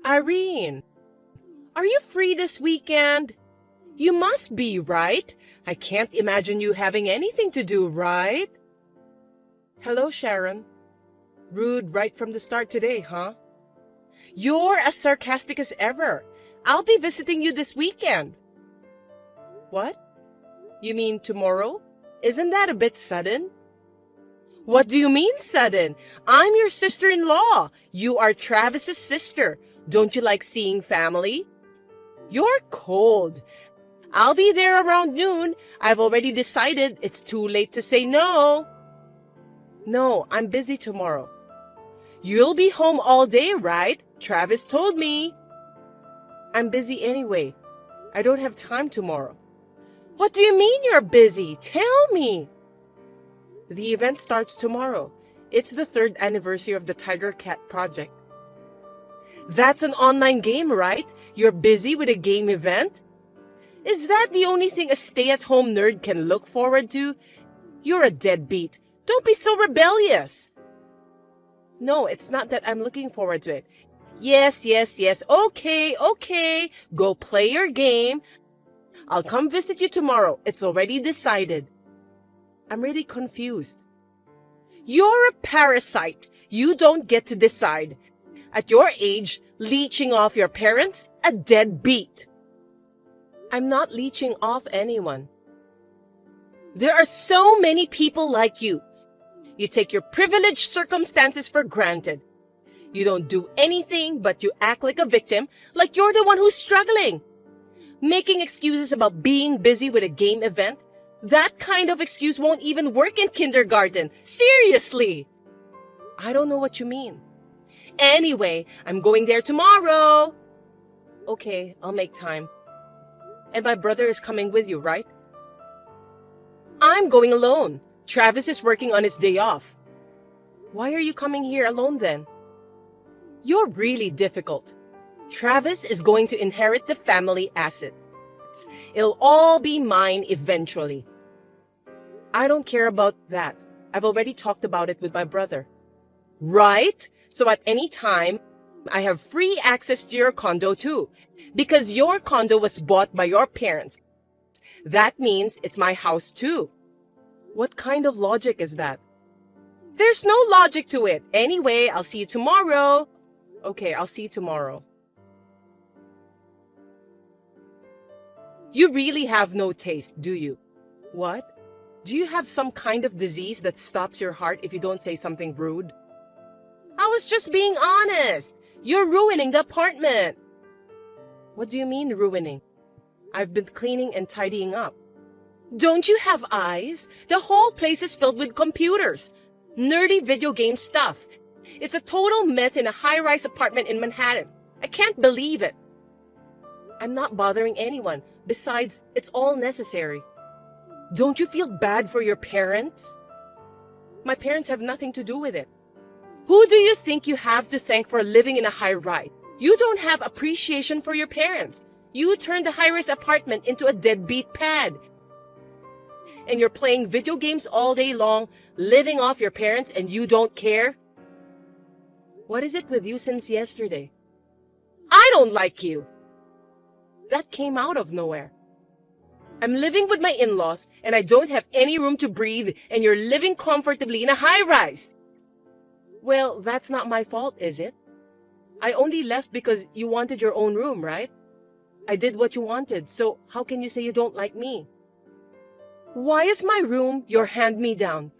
Irene, are you free this weekend? You must be, right? I can't imagine you having anything to do, right? Hello, Sharon. Rude right from the start today, huh? You're as sarcastic as ever. I'll be visiting you this weekend. What? You mean tomorrow? Isn't that a bit sudden? What do you mean sudden? I'm your sister-in-law. You are Travis's sister. Don't you like seeing family? You're cold. I'll be there around noon. I've already decided it's too late to say no. No, I'm busy tomorrow. You'll be home all day, right? Travis told me. I'm busy anyway. I don't have time tomorrow. What do you mean you're busy? Tell me. The event starts tomorrow. It's the 3rd anniversary of the Tiger Cat project. That's an online game, right? You're busy with a game event? Is that the only thing a stay-at-home nerd can look forward to? You're a deadbeat. Don't be so rebellious. No, it's not that I'm looking forward to it. Yes. Okay. Go play your game. I'll come visit you tomorrow. It's already decided. I'm really confused. You're a parasite. You don't get to decide. At your age, leeching off your parents? A deadbeat. I'm not leeching off anyone. There are so many people like you. You take your privileged circumstances for granted. You don't do anything, but you act like a victim, like you're the one who's struggling. Making excuses about being busy with a game event? That kind of excuse won't even work in kindergarten. Seriously. I don't know what you mean. Anyway, I'm going there tomorrow. Okay, I'll make time. And my brother is coming with you, right? I'm going alone. Travis is working on his day off. Why are you coming here alone then? You're really difficult. Travis is going to inherit the family assets. It'll all be mine eventually. I don't care about that. I've already talked about it with my brother. Right? So at any time, I have free access to your condo too. Because your condo was bought by your parents. That means it's my house too. What kind of logic is that? There's no logic to it. Anyway, I'll see you tomorrow. Okay, I'll see you tomorrow. You really have no taste, do you? What? Do you have some kind of disease that stops your heart if you don't say something rude? I was just being honest. You're ruining the apartment. What do you mean ruining? I've been cleaning and tidying up. Don't you have eyes? The whole place is filled with computers. Nerdy video game stuff. It's a total mess in a high-rise apartment in Manhattan. I can't believe it. I'm not bothering anyone. Besides, it's all necessary. Don't you feel bad for your parents? My parents have nothing to do with it. Who do you think you have to thank for living in a high-rise? You don't have appreciation for your parents. You turned the high-rise apartment into a deadbeat pad. And you're playing video games all day long, living off your parents, and you don't care? What is it with you since yesterday? I don't like you. That came out of nowhere. I'm living with my in-laws, and I don't have any room to breathe, and you're living comfortably in a high-rise. Well, that's not my fault, is it? I only left because you wanted your own room, right? I did what you wanted, so how can you say you don't like me? Why is my room your hand-me-down?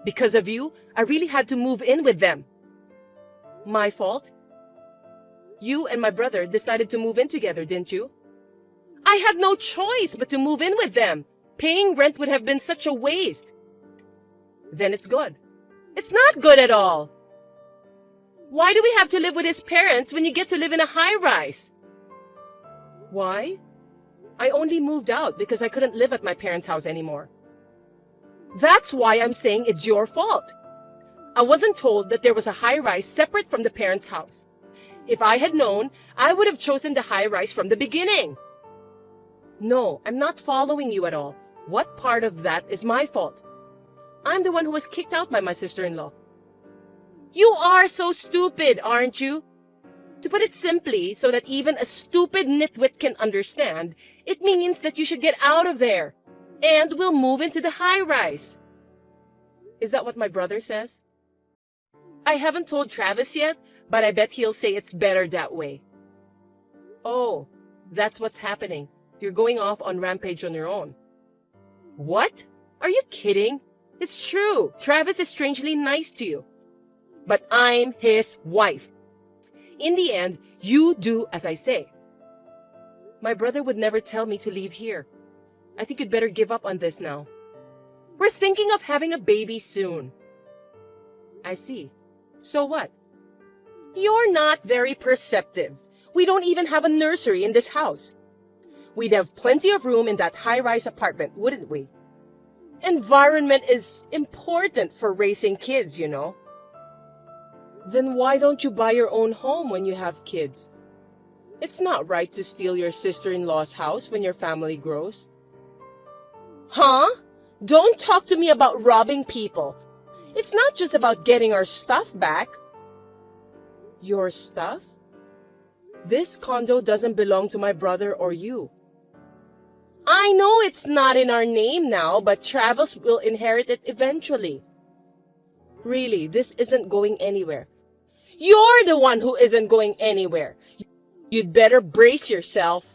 Because of you, I really had to move in with them. My fault? You and my brother decided to move in together, didn't you? I had no choice but to move in with them. Paying rent would have been such a waste. Then it's good. It's not good at all. Why do we have to live with his parents when you get to live in a high-rise? Why? I only moved out because I couldn't live at my parents' house anymore. That's why I'm saying it's your fault. I wasn't told that there was a high-rise separate from the parents' house. If I had known, I would have chosen the high-rise from the beginning. No, I'm not following you at all. What part of that is my fault? I'm the one who was kicked out by my sister-in-law. You are so stupid, aren't you? To put it simply, so that even a stupid nitwit can understand, it means that you should get out of there, and we'll move into the high-rise. Is that what my brother says? I haven't told Travis yet, but I bet he'll say it's better that way. Oh, that's what's happening. You're going off on rampage on your own. What? Are you kidding? It's true. Travis is strangely nice to you. But I'm his wife. In the end, you do as I say. My brother would never tell me to leave here. I think you'd better give up on this now. We're thinking of having a baby soon. I see. So what? You're not very perceptive. We don't even have a nursery in this house. We'd have plenty of room in that high-rise apartment, wouldn't we? Environment is important for raising kids, you know. Then why don't you buy your own home when you have kids? It's not right to steal your sister-in-law's house when your family grows. Huh? Don't talk to me about robbing people. It's not just about getting our stuff back. Your stuff? This condo doesn't belong to my brother or you. I know it's not in our name now, but Travis will inherit it eventually. Really, this isn't going anywhere. You're the one who isn't going anywhere. You'd better brace yourself.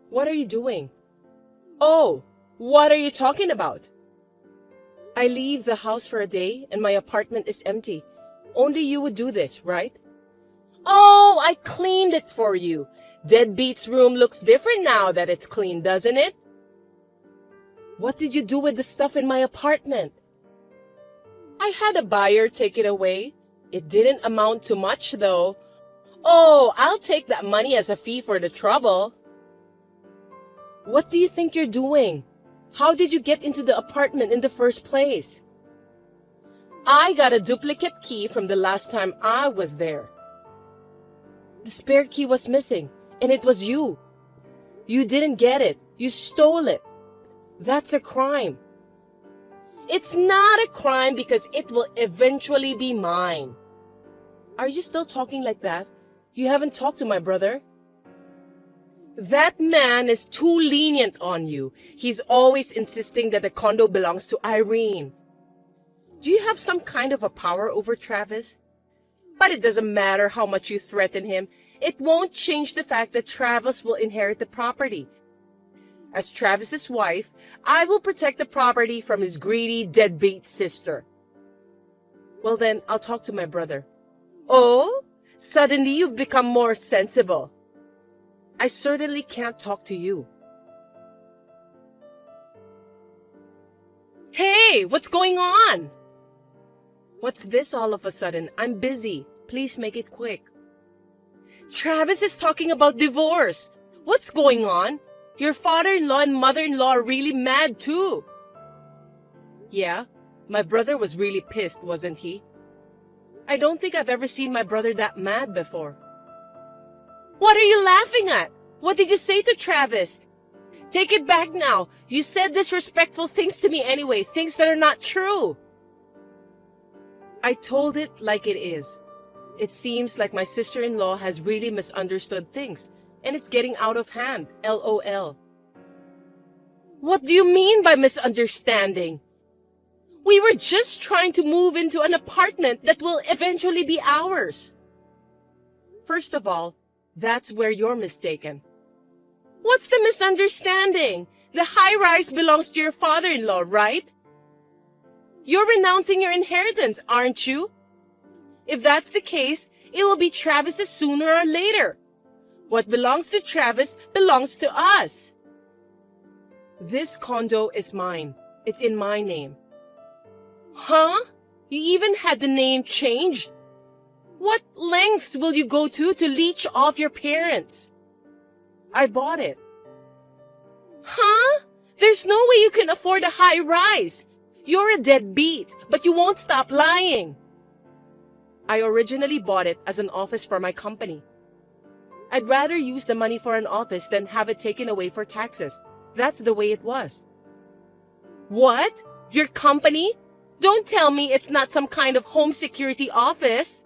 What are you doing? Oh, what are you talking about? I leave the house for a day and my apartment is empty. Only you would do this, right? Oh, I cleaned it for you. Deadbeat's room looks different now that it's clean, doesn't it? What did you do with the stuff in my apartment? I had a buyer take it away. It didn't amount to much, though. Oh, I'll take that money as a fee for the trouble. What do you think you're doing? How did you get into the apartment in the first place? I got a duplicate key from the last time I was there. The spare key was missing, and it was you. You didn't get it. You stole it. That's a crime. It's not a crime because it will eventually be mine. Are you still talking like that? You haven't talked to my brother? That man is too lenient on you. He's always insisting that the condo belongs to Irene. Do you have some kind of a power over Travis? But it doesn't matter how much you threaten him. It won't change the fact that Travis will inherit the property. As Travis's wife, I will protect the property from his greedy, deadbeat sister. Well then, I'll talk to my brother. Oh? Suddenly you've become more sensible. I certainly can't talk to you. Hey, what's going on? What's this all of a sudden? I'm busy. Please make it quick. Travis is talking about divorce. What's going on? Your father-in-law and mother-in-law are really mad too. Yeah, my brother was really pissed, wasn't he? I don't think I've ever seen my brother that mad before. What are you laughing at? What did you say to Travis? Take it back now. You said disrespectful things to me anyway, things that are not true. I told it like it is. It seems like my sister-in-law has really misunderstood things, and it's getting out of hand, LOL. What do you mean by misunderstanding? We were just trying to move into an apartment that will eventually be ours. First of all, that's where you're mistaken. What's the misunderstanding? The high-rise belongs to your father-in-law, right? You're renouncing your inheritance, aren't you? If that's the case, it will be Travis's sooner or later. What belongs to Travis belongs to us. This condo is mine. It's in my name. Huh? You even had the name changed? What lengths will you go to leech off your parents? I bought it. Huh? There's no way you can afford a high rise. You're a deadbeat, but you won't stop lying. I originally bought it as an office for my company. I'd rather use the money for an office than have it taken away for taxes. That's the way it was. What? Your company? Don't tell me it's not some kind of home security office.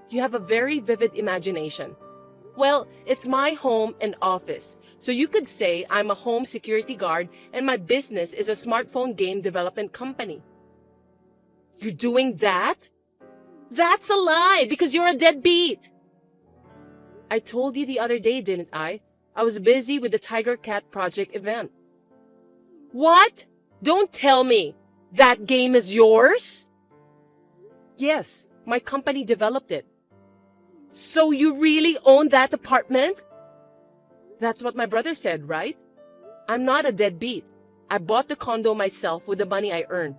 You have a very vivid imagination. Well, it's my home and office, so you could say I'm a home security guard and my business is a smartphone game development company. You're doing that? That's a lie because you're a deadbeat. I told you the other day, didn't I? I was busy with the Tiger Cat Project event. What? Don't tell me. That game is yours? Yes, my company developed it. So you really own that apartment? That's what my brother said, right? I'm not a deadbeat. I bought the condo myself with the money I earned.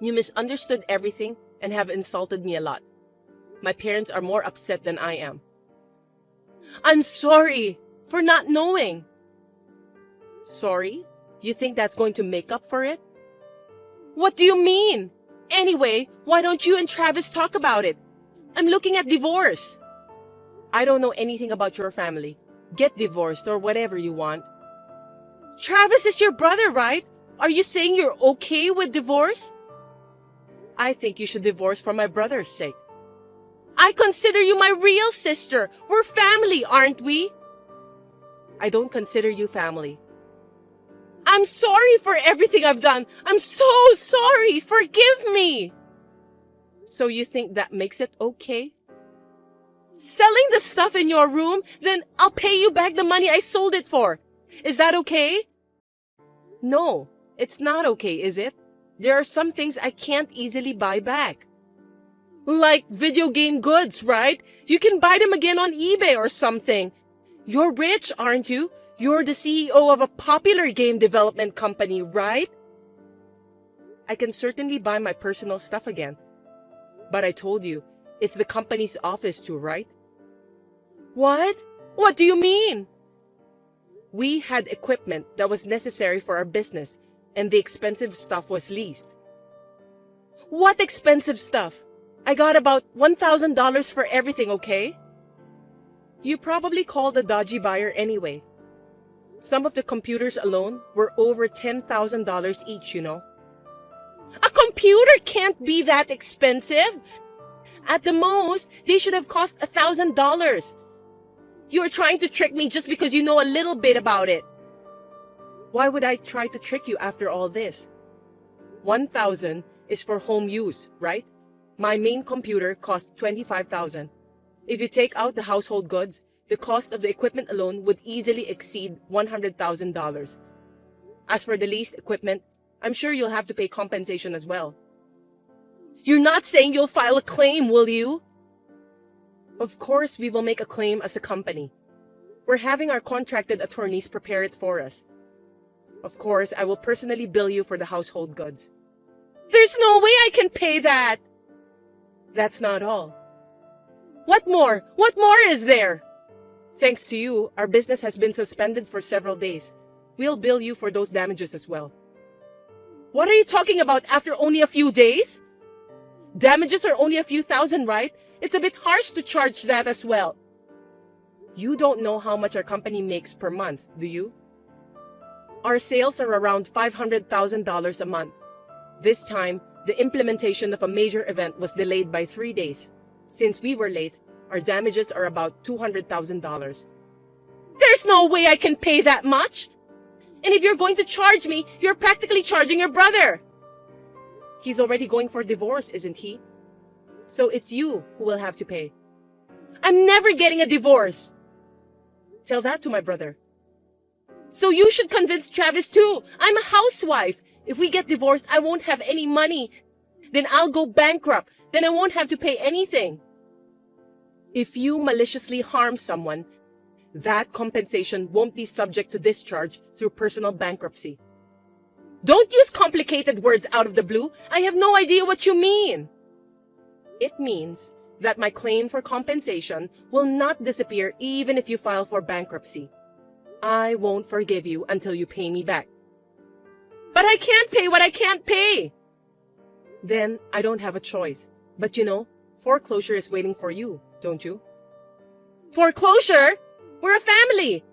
You misunderstood everything and have insulted me a lot. My parents are more upset than I am. I'm sorry for not knowing. Sorry? You think that's going to make up for it? What do you mean? Anyway, why don't you and Travis talk about it? I'm looking at divorce. I don't know anything about your family. Get divorced or whatever you want. Travis is your brother, right? Are you saying you're okay with divorce? I think you should divorce for my brother's sake. I consider you my real sister. We're family, aren't we? I don't consider you family. I'm sorry for everything I've done. I'm so sorry. Forgive me. So you think that makes it okay? Selling the stuff in your room, then I'll pay you back the money I sold it for. Is that okay? No, it's not okay, is it? There are some things I can't easily buy back. Like video game goods, right? You can buy them again on eBay or something. You're rich, aren't you? You're the CEO of a popular game development company, right? I can certainly buy my personal stuff again. But I told you, it's the company's office too, right? What? What do you mean? We had equipment that was necessary for our business, and the expensive stuff was leased. What expensive stuff? I got about $1,000 for everything, okay? You probably called a dodgy buyer anyway. Some of the computers alone were over $10,000 each, you know. A computer can't be that expensive. At the most, they should have cost $1,000. You're trying to trick me just because you know a little bit about it. Why would I try to trick you after all this? $1,000 is for home use, right? My main computer cost $25,000. If you take out the household goods, the cost of the equipment alone would easily exceed $100,000. As for the leased equipment, I'm sure you'll have to pay compensation as well. You're not saying you'll file a claim, will you? Of course we will make a claim as a company. We're having our contracted attorneys prepare it for us. Of course, I will personally bill you for the household goods. There's no way I can pay that! That's not all. What more? What more is there? Thanks to you, our business has been suspended for several days. We'll bill you for those damages as well. What are you talking about after only a few days? Damages are only a few thousand, right? It's a bit harsh to charge that as well. You don't know how much our company makes per month, do you? Our sales are around $500,000 a month. This time, the implementation of a major event was delayed by 3 days. Since we were late, our damages are about $200,000. There's no way I can pay that much! And if you're going to charge me, you're practically charging your brother! He's already going for divorce, isn't he? So it's you who will have to pay. I'm never getting a divorce! Tell that to my brother. So you should convince Travis too. I'm a housewife. If we get divorced, I won't have any money. Then I'll go bankrupt. Then I won't have to pay anything. If you maliciously harm someone, that compensation won't be subject to discharge through personal bankruptcy. Don't use complicated words out of the blue. I have no idea what you mean. It means that my claim for compensation will not disappear even if you file for bankruptcy. I won't forgive you until you pay me back. But I can't pay what I can't pay. Then I don't have a choice. But you know, foreclosure is waiting for you, don't you? Foreclosure? We're a family.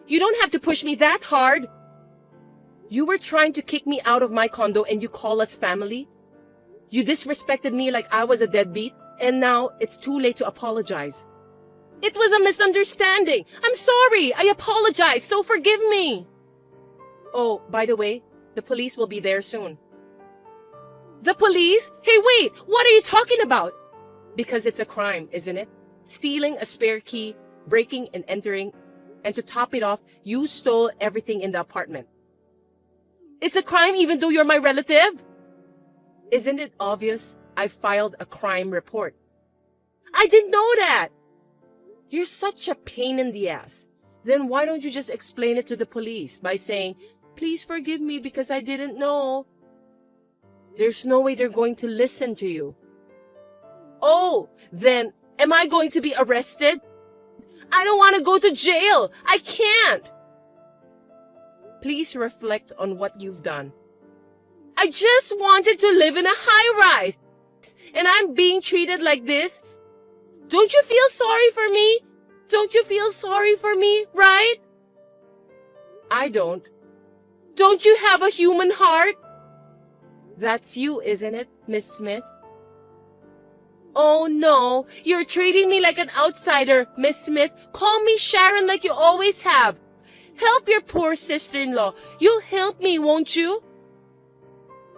You don't have to push me that hard. You were trying to kick me out of my condo and you call us family? You disrespected me like I was a deadbeat, and now it's too late to apologize. It was a misunderstanding. I'm sorry. I apologize, so forgive me. Oh, by the way, the police will be there soon. The police? Hey, wait, what are you talking about? Because it's a crime, isn't it? Stealing a spare key, breaking and entering, and to top it off, you stole everything in the apartment. It's a crime even though you're my relative? Isn't it obvious? I filed a crime report. I didn't know that. You're such a pain in the ass. Then why don't you just explain it to the police by saying, please forgive me because I didn't know. There's no way they're going to listen to you. Oh, then am I going to be arrested? I don't want to go to jail. I can't. Please reflect on what you've done. I just wanted to live in a high-rise, and I'm being treated like this. Don't you feel sorry for me? Don't you feel sorry for me, right? I don't. Don't you have a human heart? That's you, isn't it, Miss Smith? Oh no, you're treating me like an outsider, Miss Smith. Call me Sharon like you always have. Help your poor sister-in-law. You'll help me, won't you?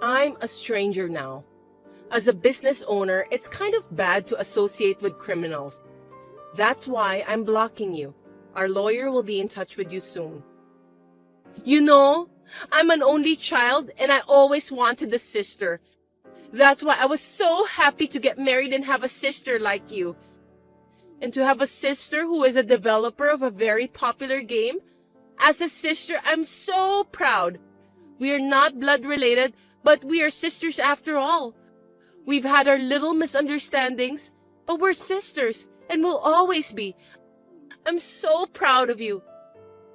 I'm a stranger now. As a business owner, it's kind of bad to associate with criminals. That's why I'm blocking you. Our lawyer will be in touch with you soon. You know, I'm an only child and I always wanted a sister. That's why I was so happy to get married and have a sister like you. And to have a sister who is a developer of a very popular game. As a sister, I'm so proud. We are not blood related, but we are sisters after all. We've had our little misunderstandings, but we're sisters and will always be. I'm so proud of you.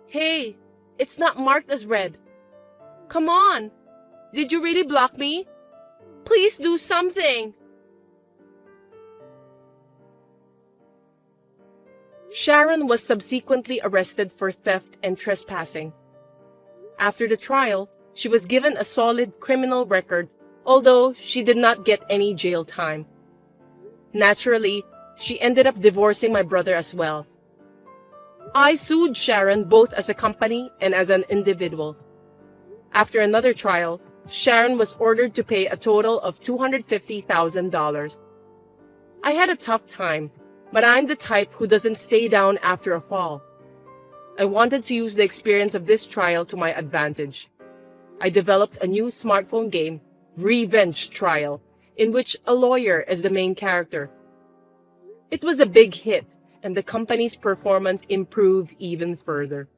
Hey, it's not marked as red. Come on. Did you really block me? Please do something. Sharon was subsequently arrested for theft and trespassing. After the trial, she was given a solid criminal record, although she did not get any jail time. Naturally, she ended up divorcing my brother as well. I sued Sharon both as a company and as an individual. After another trial, Sharon was ordered to pay a total of $250,000. I had a tough time, but I'm the type who doesn't stay down after a fall. I wanted to use the experience of this trial to my advantage. I developed a new smartphone game, Revenge Trial, in which a lawyer is the main character. It was a big hit, and the company's performance improved even further.